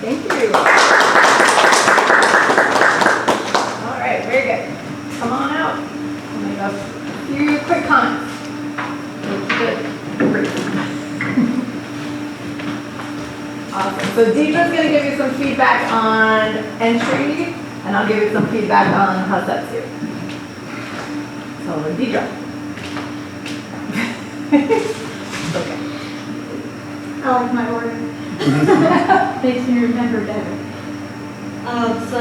Thank you. All right, very good. Come on out. I'll make a few quick comments. We'll keep it brief. Awesome. So Deidre's going to give you some feedback on entry, and I'll give you some feedback on Hasetsu. So Deidre. Okay. I like my order. Makes me remember better. So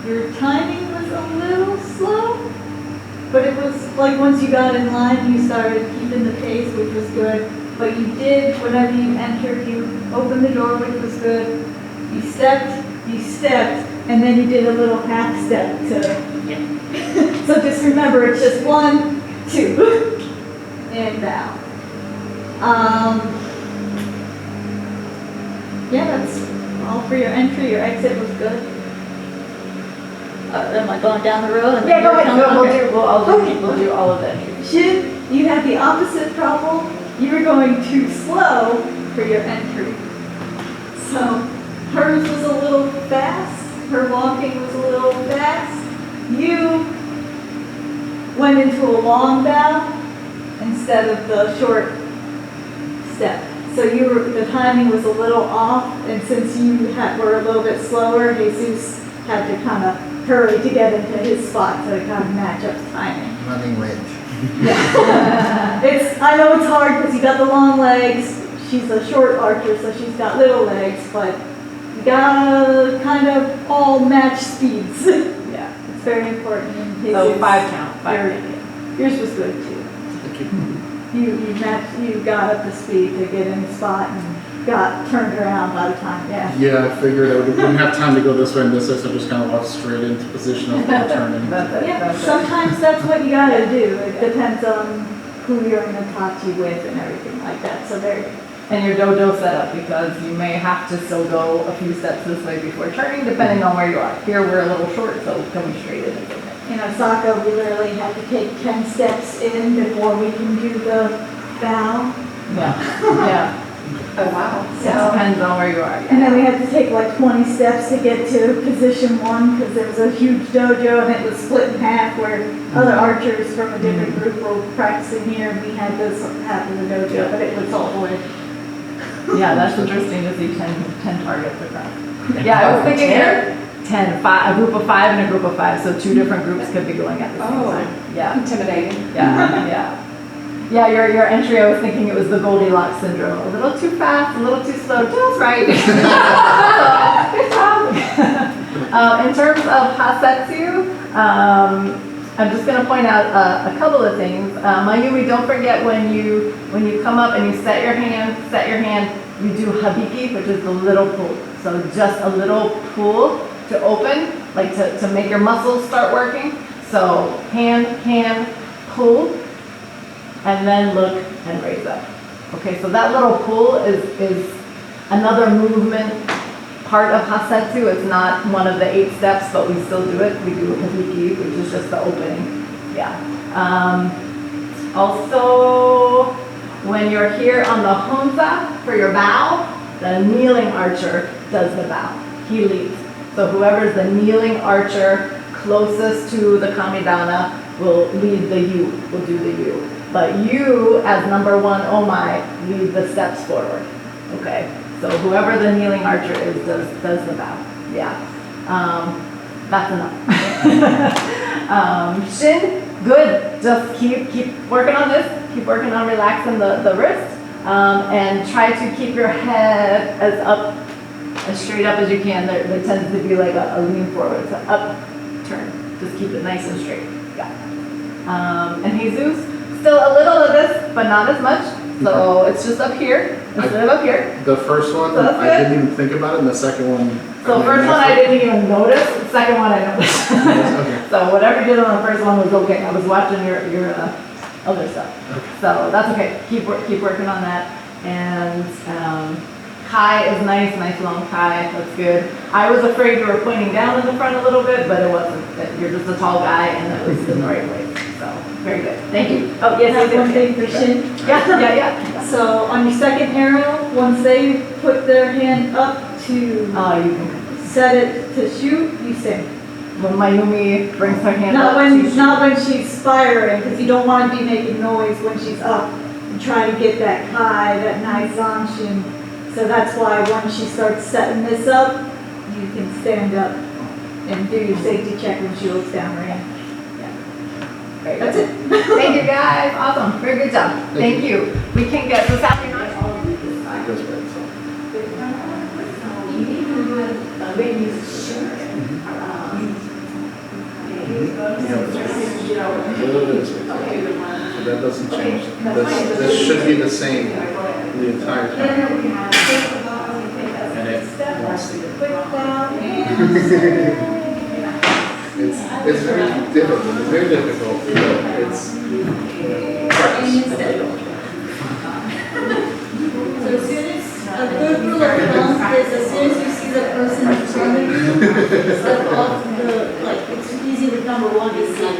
your timing was a little slow, but it was like once you got in line, you started keeping the pace, which was good. But you did, whenever you entered, you opened the door, which was good. You stepped, and then you did a little half step to. So just remember, it's just 1, 2, and bow. Yeah, that's all for your entry. Your exit was good. Am I going down the road? Yeah, go ahead. We'll do all of the entries. Shin, you had the opposite problem. You were going too slow for your entry. So hers was a little fast. Her walking was a little fast. You went into a long bow instead of the short step. So the timing was a little off, and since you were a little bit slower, Jesus had to kind of hurry to get into his spot to kind of match up timing. Running late. Yeah. I know it's hard because you got the long legs. She's a short archer, so she's got little legs, but you gotta kind of all match speeds. Yeah. It's very important. So 5 count. 5. Yours was good too. You got up to speed to get in the spot and got turned around by the time. Yeah. Yeah, I figured I wouldn't have time to go this way and this way, so I just kind of walked straight into position of turning. Sometimes that's what you gotta do. It depends on who you're in a tachi with and everything like that. So there. And your dojo setup, because you may have to still go a few steps this way before turning, depending on where you are. Here we're a little short, so coming straight in is okay. In Osaka, we literally had to take 10 steps in before we can do the bow. Yeah. Oh wow. So it depends on where you are. And then we had to take like 20 steps to get to position 1 because there was a huge dojo and it was split in half where other archers from a different group were practicing here and we had this half of the dojo, but it was all the way. Yeah, that's interesting to see 10 targets across. Yeah, I was thinking here. 10, a group of 5 and a group of 5, so 2 different groups could be going at the same time. Yeah. Intimidating. Yeah. Yeah, your entry, I was thinking it was the Goldilocks syndrome. A little too fast, a little too slow, just right. Good job. In terms of Hasetsu, I'm just going to point out a couple of things. Mayumi, don't forget when you come up and you set your hand, you do habiki, which is the little pull. So just a little pull to open, like to make your muscles start working. So hand, pull, and then look and raise up. Okay, so that little pull is another movement part of Hasetsu. It's not one of the 8 steps, but we still do it. We do habiki, which is just the opening. Yeah. Also, when you're here on the honza for your bow, the kneeling archer does the bow. He leads. So whoever's the kneeling archer closest to the kamidana will lead the U, will do the U. But you, as number 1 omai, lead the steps forward. Okay? So whoever the kneeling archer is does the bow. Yeah. That's enough. Shin, good. Just keep working on this. Keep working on relaxing the wrist. And try to keep your head as straight up as you can. There tends to be like a lean forward. So up, turn. Just keep it nice and straight. Yeah. And Jesus, still a little of this, but not as much. So it's just up here instead of up here. The first one, So I didn't even think about it, and the second one. So first one I didn't even notice. The second one I noticed. Okay. So whatever you did on the first one was okay. I was watching your other stuff. Okay. So that's okay. Keep working on that. And Kai is nice long Kai. That's good. I was afraid you were pointing down in the front a little bit, but it wasn't. You're just a tall guy, and it was in the right place. So very good. Thank you. Oh yes, One thing for Shin. Yeah. So on your second arrow, once they put their hand up to Oh, you can. set it to shoot, you sing. When Mayumi brings her hand Not up. when, to shoot. not when she's firing, because you don't want to be making noise when she's up and trying to get that high, that nice zanshin. So that's why when she starts setting this up, you can stand up and do your safety check when she looks down range. Very That's good. it. Thank you guys. Awesome. Very good job. Thank you. We can get so Saturday night. It goes right, so. When you shoot. So that doesn't change. This should be the same the entire time. And it wants to. It's very difficult. It's very difficult. It's practice. So as soon as, a good rule of thumb is as soon as you see the person in front of you, step off the, like, it's easy with number one to see.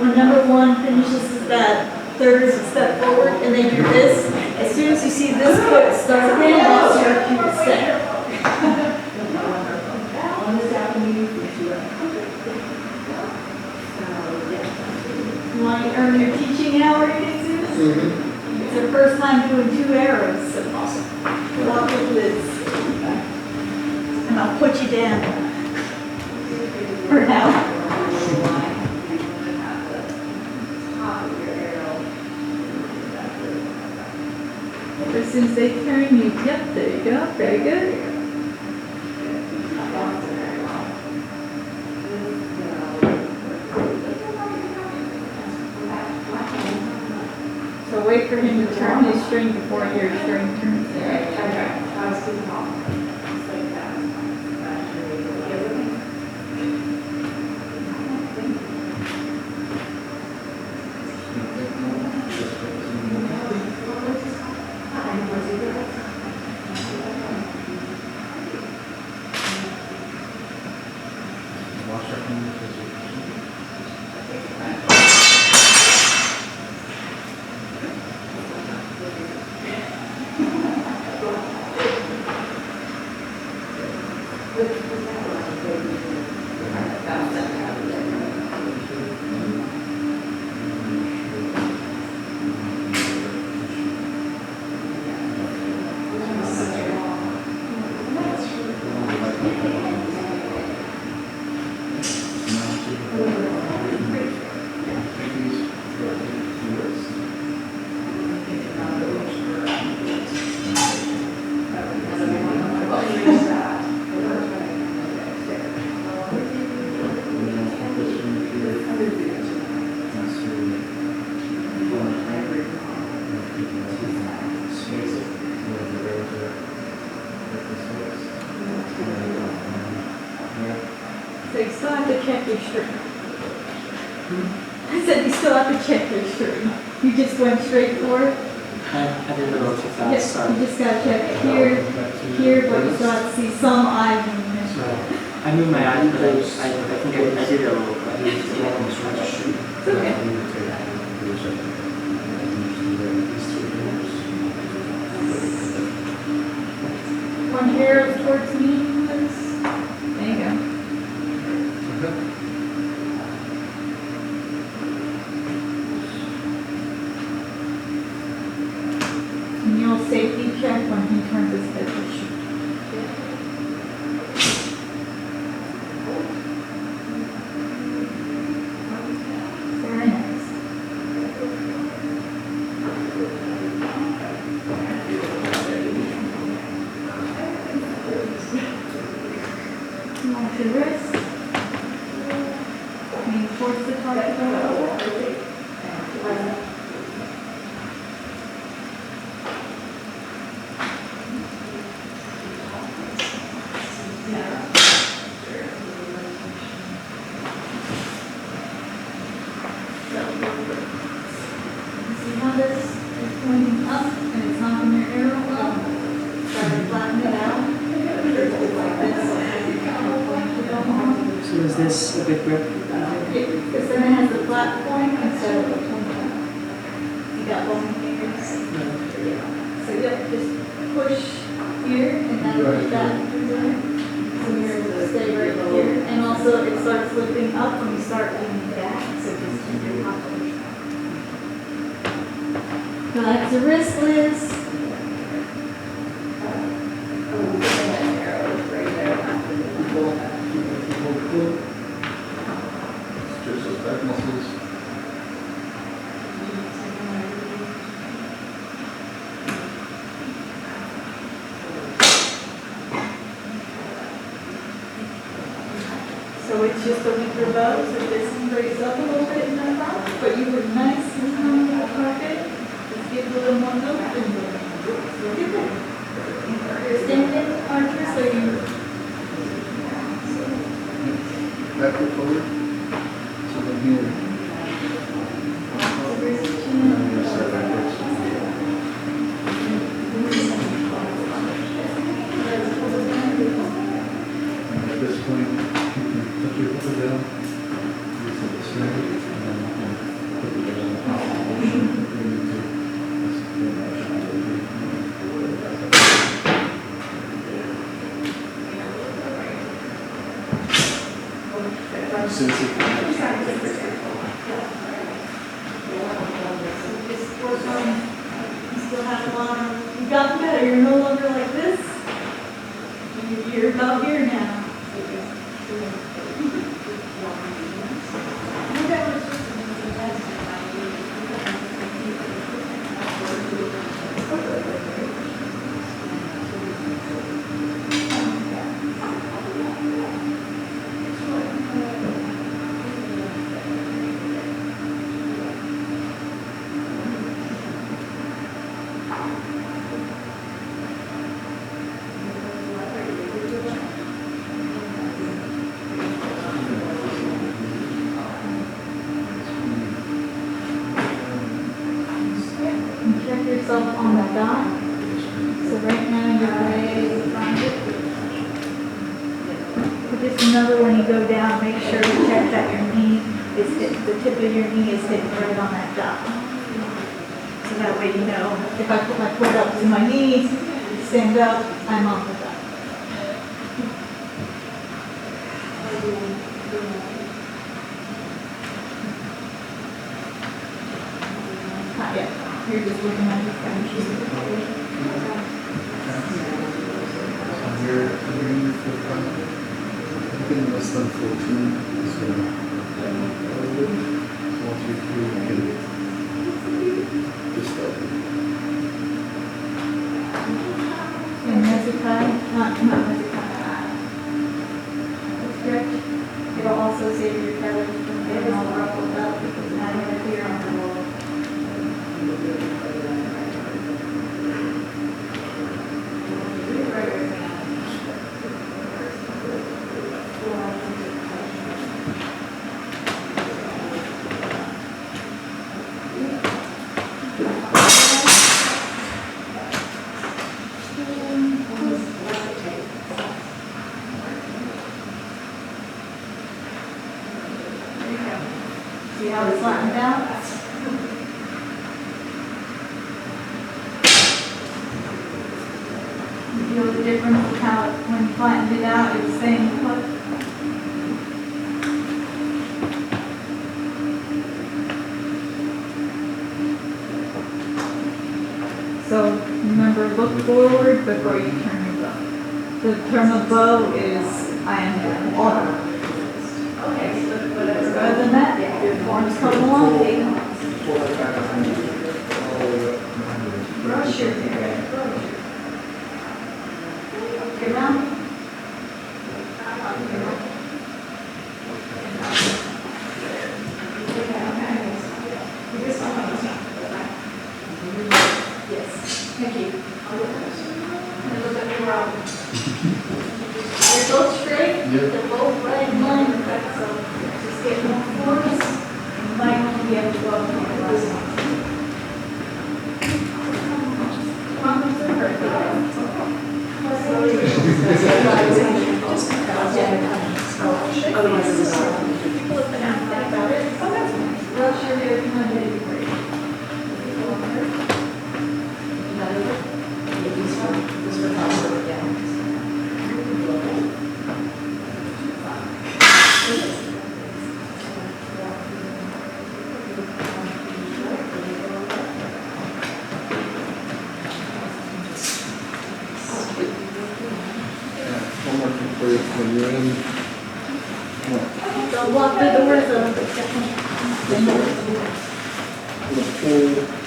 When number one finishes that third step forward and they do this, as soon as you see this foot start again, that's your cue to stay. You want to earn your teaching hour, Jesus? It's her first time doing 2 arrows, so awesome. Walk with Liz. And I'll put you down. For now. Ever since they turn you, yep, there you go, very good. So wait for him to turn his string before your string turns. So you still have to check your string. I said you still have to check your string. You just went straight for it? I did a little too fast, Yes, sorry. you just gotta check here, but you got to see some eye movement. I moved my eyes, but I think I did it a little bit. It's okay. One arrow towards me, please. There you go. And you'll safety check when he turns his head to shoot. Very nice. Launch your wrist. And force the target over. See how this is pointing up and it's knocking your arrow up? Try to flatten it out. Like this. So is this a good grip? Because then it has the flat point instead of the point. You got long fingers? push here, and that'll push that. So you're able to stay right here. And also it starts lifting up when you start leaning back, so just keep your posture. Relax your wrist, Liz. Stretch those back muscles. So it's just a weaker bow, so this raise up a little bit in the front, but you were nice and calm in the pocket. Just give it a little more note and look at that. You're standing, Archer, so you Backward forward. So from here. raise the And chin. then you're gonna start backwards. And at this point, you can put your foot down. Reset the center. And then you can put the leg on the top position. Bring it to Since you Just work on, you still have a lot of, you got better, you're no longer like this. You're about here now. Check yourself on the dot. So right now you're way around it. But just remember when you go down, make sure to check that your knee is hit, the tip of your knee is hitting right on that dot. So that way you know, if I put my foot up to my knees, stand up, I'm on the dot. Not yet. You're just looking at your friend. Here, bring your foot up. Anything less than 14 is going to once you're through, you can just start. And Mexican, not Mexican. Stretch. It'll also save your cartilage from getting all ruffled up because now you're here on the wall. See how it's flattened out? You feel the difference of how when you flattened it out, it was staying put. So remember, look forward before you turn your bow. The turn of bow is I am doing water. Okay, so other than that, your forms come along. Brush your hair. Okay, now. Yes, thank you. And look at your arm. They're both straight, they're both right in line with that, so just get more force. You might not be able to go up on the last one. Otherwise, it's People have been asking about it. Well, sure, you're kind of ready. one more thing for you when you're in. Don't lock the doors up. The pool